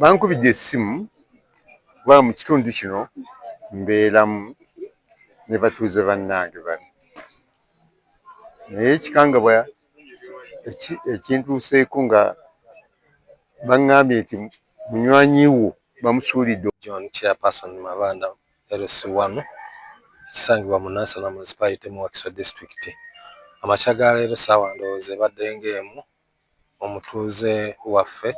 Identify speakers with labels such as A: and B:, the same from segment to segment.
A: bankubidde essimu kuba mu kitundu kino mbeeramu ne batuuze bannange bano naye ekikangabwa ekintuuseeko nga baŋŋambye nti munywanyi wo bamusuulidde.
B: John Chairperson Mabanda LC1 ekisangibwa mu Nansana Municipality mu Wakiso District. Amakya ga leero ssaawa ndowooza ebadde ng'emu omutuuze waffe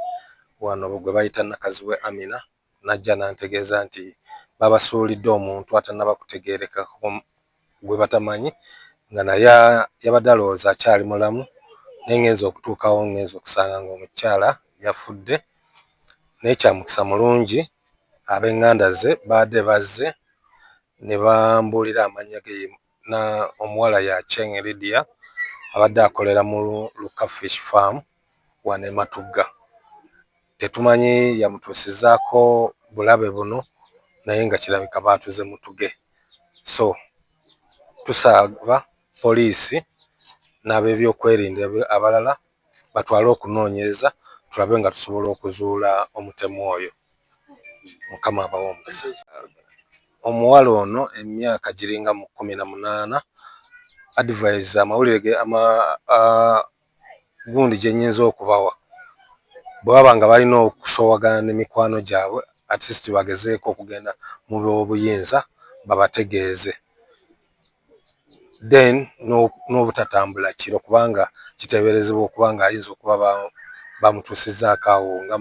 B: wano gwe bayita Nakaziwe Amina najja n'antegeeza nti babasuulidde omuntu atannaba kutegeerekako gwe batamanyi nga naye yabadde alowooza akyali mulamu naye ngenza okutuukawo ngenza okusanga ng'omukyala yafudde naye kyamukisa mulungi ab'eŋŋanda ze baadde bazze ne bambuulira amannya ge na omuwala ya Cheng Lydia abadde akolera mu Luka Fish Farm wane Matugga. Tetumanyi yamutuusizaako bulabe buno naye nga kirabika baatuze mutuge. So tusaba poliisi n'ab'ebyokwerinda abalala batwale okunoonyereza tulabe nga tusobola okuzuula omutemu oyo. Mukama abawe omukisa. Omuwala ono emyaka giringa mu 18 advise amawulire ge gundi gye nnyinza okubawa bwe baba nga balina okusoowagana n'emikwano gyabwe at least bagezeeko okugenda mu by'obuyinza babategeeze then n'obutatambula kiro kubanga kiteeberezebwa okuba nga ayinza okuba bamutuusizzaako awo nga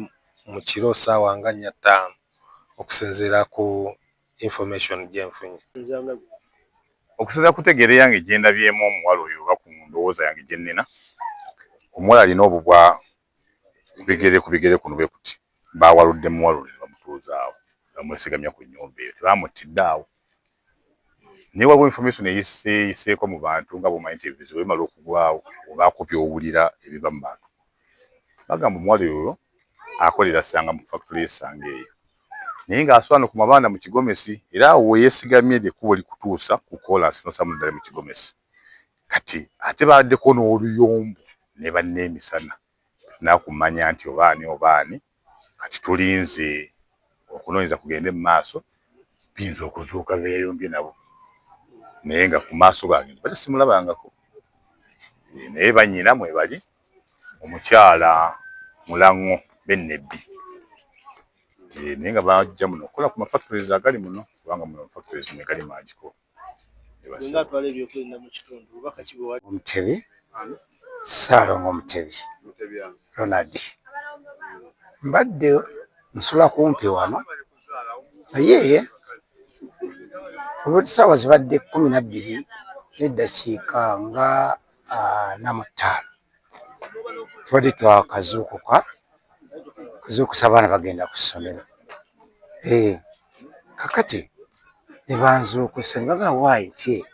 B: mu kiro ssaawa nga 4-5 okusinziira ku information gyenfunye.
C: Okusinziira kutegeera yange gye ndabyemu omuwala oyo oba ku ndowooza yange gye nnina, omuwala alina obubwa ku bigere kuno bwe kuti baawaludde muwala oyo bamutuuza awo bamwesigamya ku nnyumba eyo tebamuttidde awo. Naye waliwo information eyiseeko mu bantu nga bw'omanyi nti ebizibu bimala okugwawo obaako by'owulira ebiva mu bantu. Bagamba omuwala oyo akolera ssanga mu factory y'essanga eyo naye ng'aswana ku mabanda mu Kigomesi era awo weyeesigamye ly'ekkubo likutuusa ku koolaasi n'osamu ddala mu Kigomesi. Kati ate baddeko n'oluyombo ne banneemisana nakumanya nti obaani kati tulinze okunoonyeza kugende mu maaso biyinza okuzuuka beeyombye nabo naye nga ku maaso gange bate simulabangako naye bannyina mwe bali omukyala Mulango Bennebbi naye nga bajja muno okukola ku mafactories agali muno kubanga muno factories megali magiko.
D: Omutebi Ssaalongo Omutebi Ronald mbadde nsula kumpi wano naye olw'essaawa zibadde 12:45 tubadde kuzuukusa abaana bagenda ku ssomero. Kakati ne banzuukusa ne bagamba waayi nti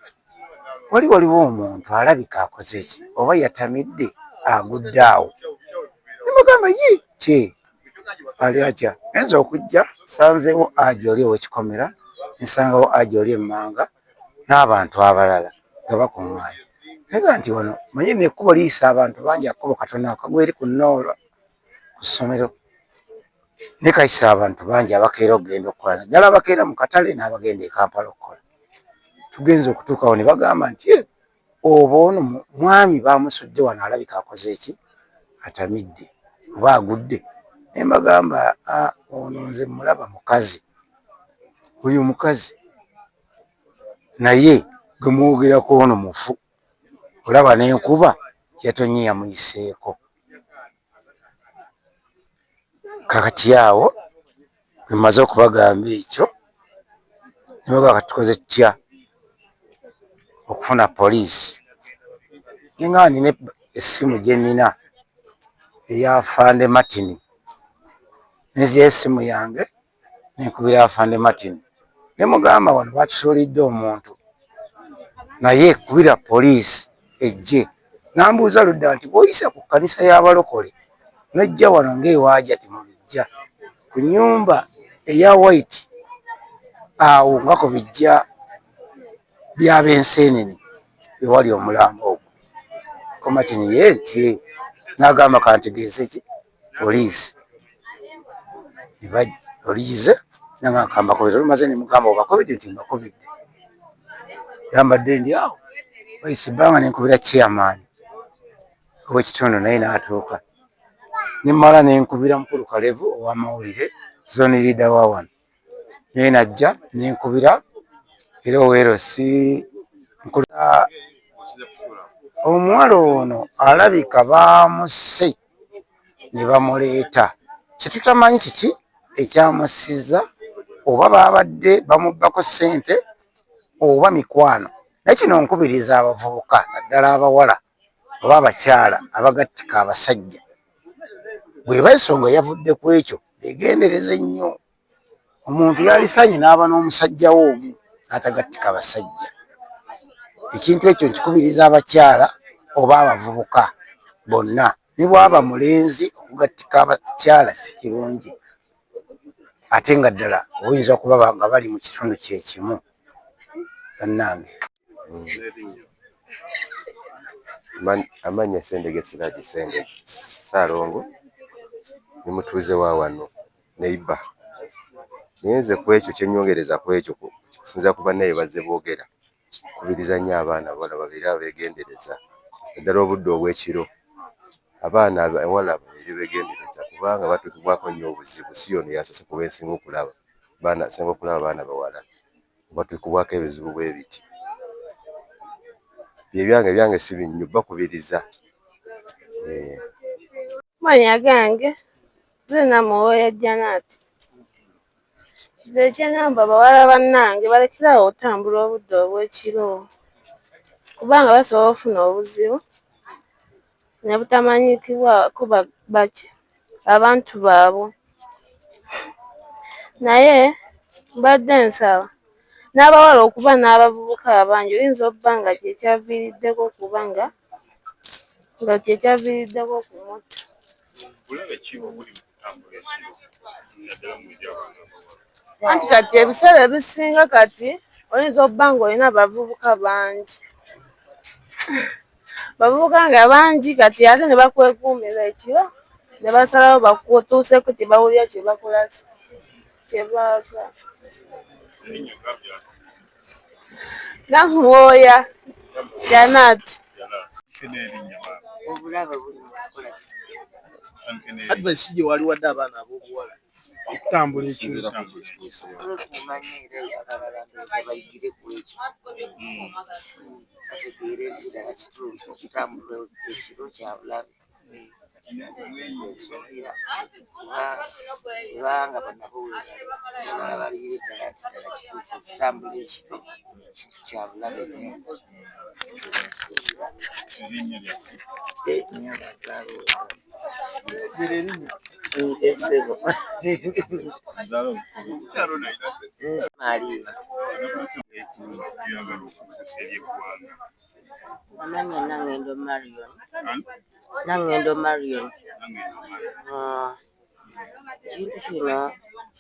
D: waliwo omuntu alabika akoze ki oba yatamidde agudde awo. Ne bagamba ye ki ali atya nza okujja sanzeewo aji oli ow'ekikomera nsangawo aji oli emmanga n'abantu abalala nga bakuŋŋaanye naye nti wano manyi n'ekkubo liyisa abantu bangi akkubo katono akagweri ku Nnoola ku ssomero naye kayisa abantu bangi abakeera okugenda okukola naddala abakeera mu katale n'abagenda e Kampala okukola. Tugenze okutuukawo ne bagamba nti oba ono mwami bamusudde wano alabika akoze eki atamidde oba agudde. Ne mbagamba ono nze mulaba mukazi oyo mukazi naye gwe mwogerako ono mufu olaba n'enkuba yatonye yamuyiseeko. Kakati awo bwe mmaze okubagamba ekyo ne bagamba kati tukoze tutya okufuna poliisi. Ne nga nina essimu gye nnina eya Afande Martin nezya essimu yange nenkubira Afande Martin ne mugamba wano batusuulidde omuntu naye kubira poliisi ejje. Nambuuza ludda nti bw'oyisa ku kkanisa y'abalokole n'ojja wano ng'ewaaja temulujja ku nnyumba eya White awo nga ku bijja by'ab'enseenene ewali omulambo ogwo. Ko Martin ye nti n'agamba kantegeeze ki poliisi. oliyize nanga nkambakobedde olumaze ne mugamba obakobedde nti mbakobedde yambadde ndi awo wayise ebbanga ne nkubira chairman ow'ekitundu naye n'atuuka ne mmala ne nkubira mukulu Kalevu ow'amawulire zone leader wa wano naye najja ne nkubira era oweero si omuwala ono alabika baamusse ne bamuleeta kyetutamanyi kiki ekyamussiza oba babadde bamubbako ssente oba mikwano naye kino nkubiriza abavubuka naddala abawala oba abakyala abagattika abasajja bweba ensonga yavudde ku ekyo begendereze nnyo omuntu yalisanye n'aba n'omusajja we omu n'atagattika abasajja ekintu ekyo nkikubiriza abakyala oba abavubuka bonna ne bwaba mulenzi okugattika abakyala si kirungi ate nga ddala oyinza okuba nga bali mu kitundu kyekimu bannange
E: amanya Sendege Siraji Senge Saalongo ni mutuuze wa wano neiba niyenze ku ekyo kyenyongereza ku ekyo kusinza kuba naye bazze boogera kubiriza nnyo abaana bawala babeere abeegendereza eddala obudde obw'ekiro abaana abawala babeere beegendereza kubanga batuukibwako nnyo obuzibu si yono yasoose kuba ensinga okulaba singa okulaba abaana bawala batuukibwako ebizibu bwe biti byange si binnyo bakubiriza
F: manya gange zina Muwooya Janaati nze kyengamba bawala bannange balekerawo otambula obudde obw'ekiro kubanga basobola ofuna obuzibu ne butamanyiikibwako baki abantu baabwe naye mbadde nsaba n'abawala okuba n'abavubuka abangi oyinza obba nga kyekyaviiriddeko okuba nga kyekyaviiriddeko okumutta anti kati ebiseera ebisinga kati oyinza obba nga olina abavubuka bangi bavubuka nga bangi kati ate ne bakwekuumira ekiro ne basalawo bakutuuseko kyebawulira kyebakola kyebaaga Namuwooya Janaati
G: obulabe buli mukukola advice gye wali wadde abaana ab'obuwala okutambula ekiro kumanyire abalala bayigire ku ekyo bategeere nti ddala kituufu okutambula ekiro kya bulabe ensonga kubanga banabo abala balire ddala nti ddala kituufu okutambula ekiro kintu kya bulabe nnyo amanya Nangendo Marion ekintu kino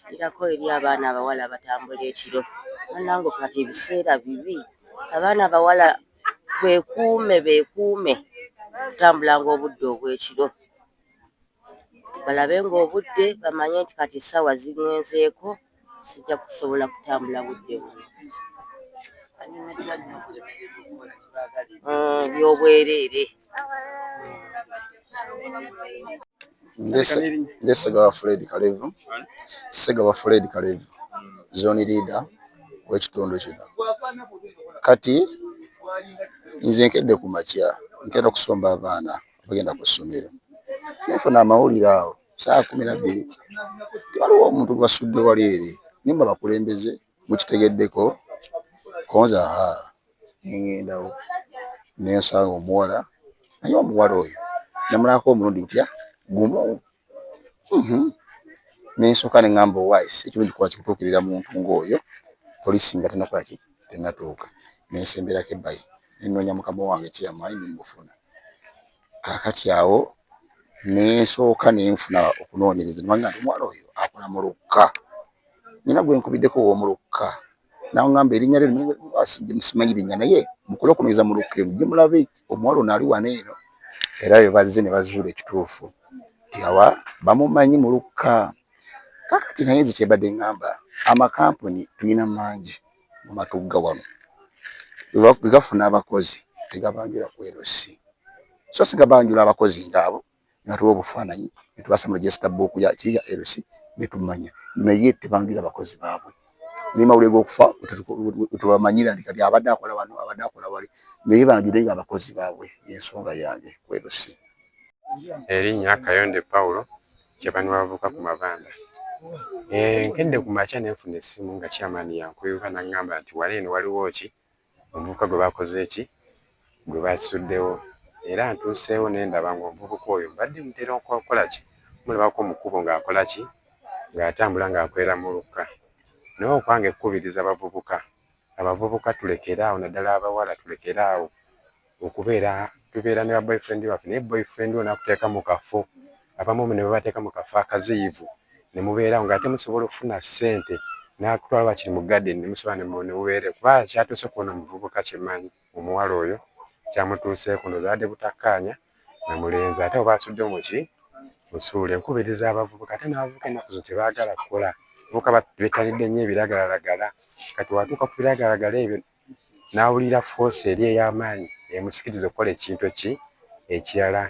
G: kirako eri abaana abawala batambula ekiro nange kati ebiseera bibi abaana abawala beekuume kutambulanga obudde obw'ekiro balabe ng'obudde bamanye nti kati essaawa ziŋŋenzeeko sijja kusobola kutambula budde buno by'obwereere
H: Segaba Fred Kalevu zone leader w'ekitundu kino kati nze nkedde ku makya nkera okusomba abaana bagenda ku ssomero nefuna amawulire awo saa 12 tewaliwo omuntu gwasudde wali eri nimba bakulembeze mukitegeddeko konza ngendawo nensanga omuwala naye omuwala oyo namulako omulundi gutya gumu nensooka neŋŋamba owise ekirungi kuba kikutuukirira muntu ng'oyo polisi nga tenakolaki tenatuuka nensemberako ebbayi nenoonya mukama wange kyamaanyi nemufuna kakati awo nensooka nenfuna okunoonyereza nemanya nti omwala oyo akola mu lukka nyina gwe nkubiddeko w'omulukka naŋŋamba erinnya lye simanyi linnya naye mukole okunoonyeza mu lukka eno gye mulabe omuwala ono ali wano eno era bwe bazze ne bazuula ekituufu nti awa bamumanyi mu lukka kakati naye nze kyebadde ngamba amakampuni tulina mangi mu matugga wano bwe gafuna abakozi tegabanjula ku LC so sigabanjula abakozi ngaabo natuwa obufaananyi netubasa mu register book ya LC netumanya naye tebanjula abakozi baabwe nimawulire g'okufa tubamanyira ndi kati abadde akola wano abadde akola wali naye banjulenga abakozi baabwe y'ensonga yange ku LC.
I: Erinnya Kayonde Paulo Kyebani wavuka ku Mabanda. Nkedde ku makya nenfuna essimu nga chairman yankuyuka n'aŋŋamba nti wali eno waliwo ki omuvubuka gwe bakoze eki gwe basuddewo era ntuuseewo ne ndaba ng'omuvubuka oyo mbadde mutera okukola ki mulabako mu kkubo ng'akola ki ng'atambula ng'akwera mu lukka naye okwange ekkubiriza abavubuka tulekere awo naddala abawala tulekere awo tubeera ne ba boyfriend waffe naye boyfriend ono akuteeka mu kafo abamu ne babateeka mu kafo akaziyivu ne mubeerawo ng'ate musobola okufuna ssente n'akutwala bakiri mu garden ne musobola ne mubeere kuba kyatuuse kuona omuvubuka kyemmanyi omuwala oyo kyamutuuseeko nozadde butakkaanya na mulenzi ate oba asudde muki musuule nkubiriza abavubuka ate n'abavubuka ennaku zo tebaagala kukola abavubuka bettanidde nnyo ebiragalalagala kati watuuka ku biragalalagala ebyo n'awulira force eri ey'amaanyi emusikiriza okukola ekintu ekirala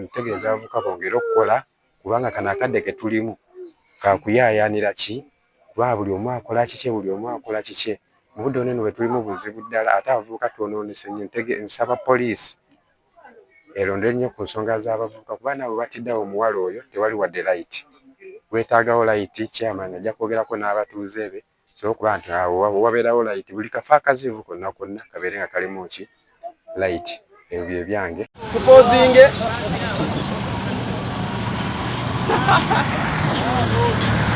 I: ntegeeza abavubuka bongere okukola kubanga kano akadde ke tulimu kakuyaayaanira ki kuba buli omu akola kiki buli omu akola kiki mu budde ono bwe tulimu buzibu ddala ate abavubuka twonoonese nnyo nsaba poliisi erondere nnyo ku nsonga z'abavubuka kuba nabo batiddeawo omuwala oyo tewali wadde layiti wetaagawo layiti chairman ajja kwogerako n'abatuuze be so okuba nti awo wabeerawo layiti buli kafo akazivu konna konna kabeere nga kalimu ki layiti ebyo bye byange
J: tupozinge